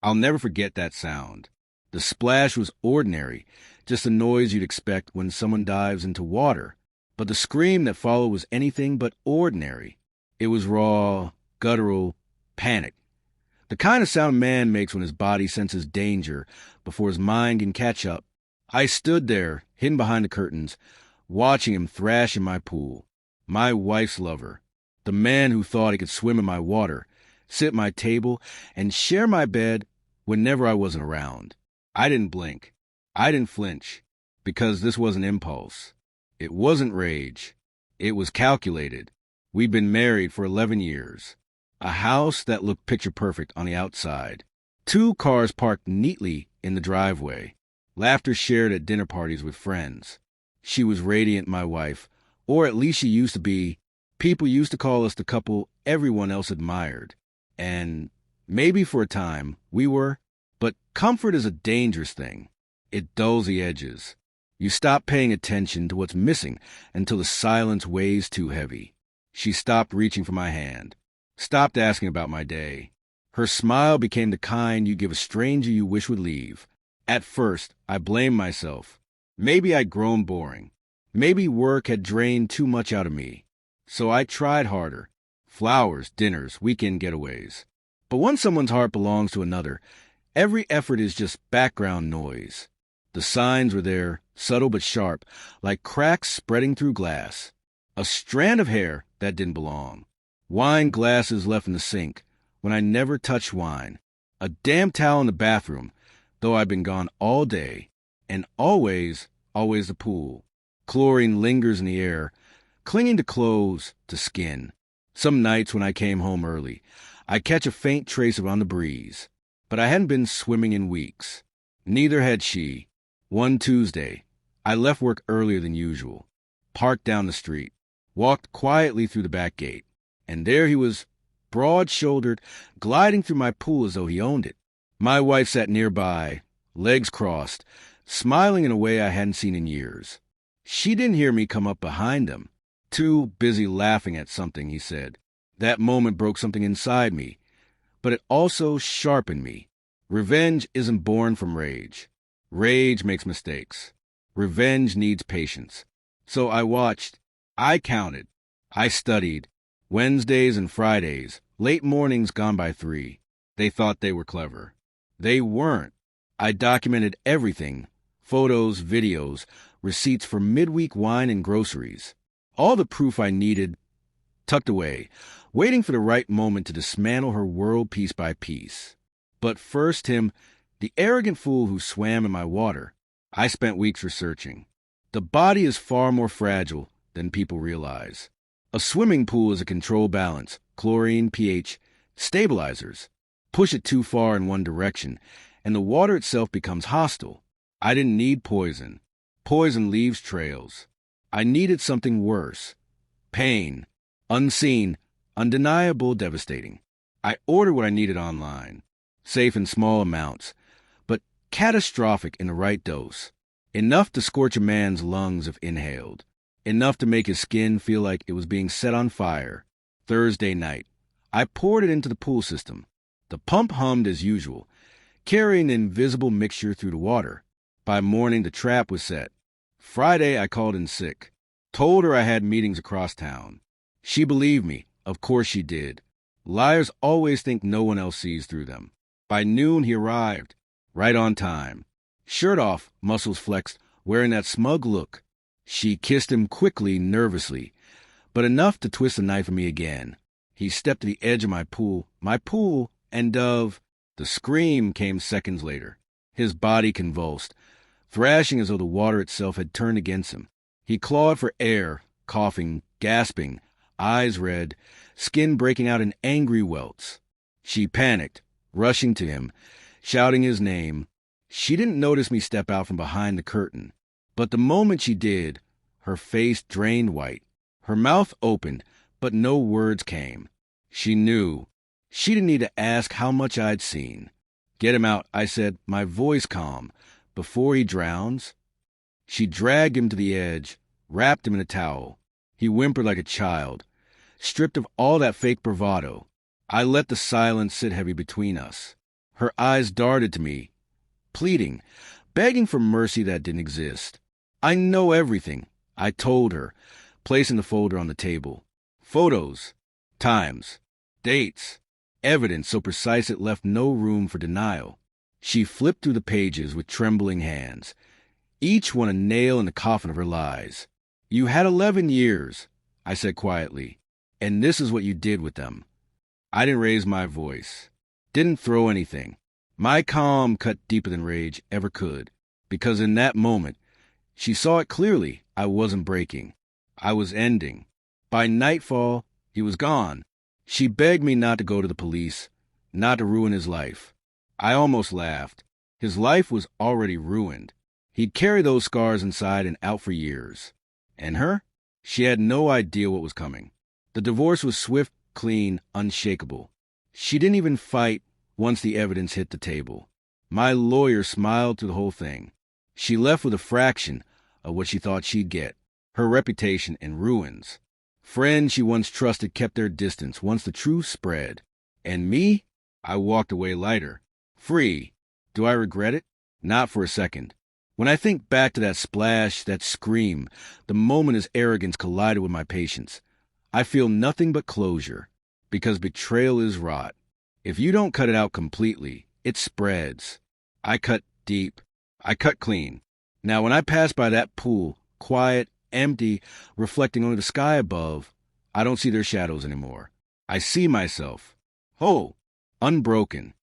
I'll never forget that sound. The splash was ordinary, just the noise you'd expect when someone dives into water. But the scream that followed was anything but ordinary. It was raw, guttural, panic. The kind of sound a man makes when his body senses danger before his mind can catch up. I stood there, hidden behind the curtains, watching him thrash in my pool. My wife's lover. The man who thought he could swim in my water, sit at my table, and share my bed whenever I wasn't around. I didn't blink. I didn't flinch, because this wasn't impulse. It wasn't rage. It was calculated. We'd been married for 11 years. A house that looked picture perfect on the outside. 2 cars parked neatly in the driveway. Laughter shared at dinner parties with friends. She was radiant, my wife, or at least she used to be. People used to call us the couple everyone else admired. And maybe for a time we were, but comfort is a dangerous thing. It dulls the edges. You stop paying attention to what's missing until the silence weighs too heavy. She stopped reaching for my hand, stopped asking about my day. Her smile became the kind you give a stranger you wish would leave. At first, I blamed myself. Maybe I'd grown boring. Maybe work had drained too much out of me. So I tried harder. Flowers, dinners, weekend getaways. But once someone's heart belongs to another, every effort is just background noise. The signs were there, subtle but sharp, like cracks spreading through glass. A strand of hair that didn't belong. Wine glasses left in the sink when I never touched wine. A damp towel in the bathroom, though I'd been gone all day. And always the pool. Chlorine lingers in the air, clinging to clothes, to skin. Some nights when I came home early, I'd catch a faint trace of on the breeze. But I hadn't been swimming in weeks. Neither had she. One Tuesday, I left work earlier than usual, parked down the street, walked quietly through the back gate, and there he was, broad-shouldered, gliding through my pool as though he owned it. My wife sat nearby, legs crossed, smiling in a way I hadn't seen in years. She didn't hear me come up behind him. Too busy laughing at something, he said. That moment broke something inside me, but it also sharpened me. Revenge isn't born from rage. Rage makes mistakes. Revenge needs patience. So I watched. I counted. I studied. Wednesdays and Fridays, late mornings gone by 3. They thought they were clever. They weren't. I documented everything. Photos, videos, receipts for midweek wine and groceries. All the proof I needed, tucked away, waiting for the right moment to dismantle her world piece by piece. But first him, the arrogant fool who swam in my water. I spent weeks researching. The body is far more fragile than people realize. A swimming pool is a control balance, chlorine, pH, stabilizers. Push it too far in one direction, and the water itself becomes hostile. I didn't need poison. Poison leaves trails. I needed something worse. Pain. Unseen, undeniable, devastating. I ordered what I needed online. Safe in small amounts, but catastrophic in the right dose. Enough to scorch a man's lungs if inhaled. Enough to make his skin feel like it was being set on fire. Thursday night. I poured it into the pool system. The pump hummed as usual, carrying the invisible mixture through the water. By morning, the trap was set. Friday, I called in sick. Told her I had meetings across town. She believed me. Of course she did. Liars always think no one else sees through them. By noon, he arrived. Right on time. Shirt off, muscles flexed, wearing that smug look. She kissed him quickly, nervously, but enough to twist the knife in me again. He stepped to the edge of my pool, and the scream came seconds later. His body convulsed, thrashing as though the water itself had turned against him. He clawed for air, coughing, gasping, eyes red, skin breaking out in angry welts. She panicked, rushing to him, shouting his name. She didn't notice me step out from behind the curtain, but the moment she did, her face drained white. Her mouth opened, but no words came. She knew. She didn't need to ask how much I'd seen. Get him out, I said, my voice calm, before he drowns. She dragged him to the edge, wrapped him in a towel. He whimpered like a child, stripped of all that fake bravado. I let the silence sit heavy between us. Her eyes darted to me, pleading, begging for mercy that didn't exist. I know everything, I told her, placing the folder on the table. Photos, times, dates, evidence so precise it left no room for denial. She flipped through the pages with trembling hands, each one a nail in the coffin of her lies. You had 11 years, I said quietly, and this is what you did with them. I didn't raise my voice, didn't throw anything. My calm cut deeper than rage ever could, because in that moment, she saw it clearly. I wasn't breaking. I was ending. By nightfall, he was gone. She begged me not to go to the police, not to ruin his life. I almost laughed. His life was already ruined. He'd carry those scars inside and out for years. And her? She had no idea what was coming. The divorce was swift, clean, unshakable. She didn't even fight once the evidence hit the table. My lawyer smiled through the whole thing. She left with a fraction of what she thought she'd get. Her reputation in ruins. Friends she once trusted kept their distance once the truth spread. And me? I walked away lighter. Free. Do I regret it? Not for a second. When I think back to that splash, that scream, the moment his arrogance collided with my patience, I feel nothing but closure. Because betrayal is rot. If you don't cut it out completely, it spreads. I cut deep. I cut clean. Now, when I pass by that pool, quiet, empty, reflecting only the sky above, I don't see their shadows anymore. I see myself, whole, unbroken,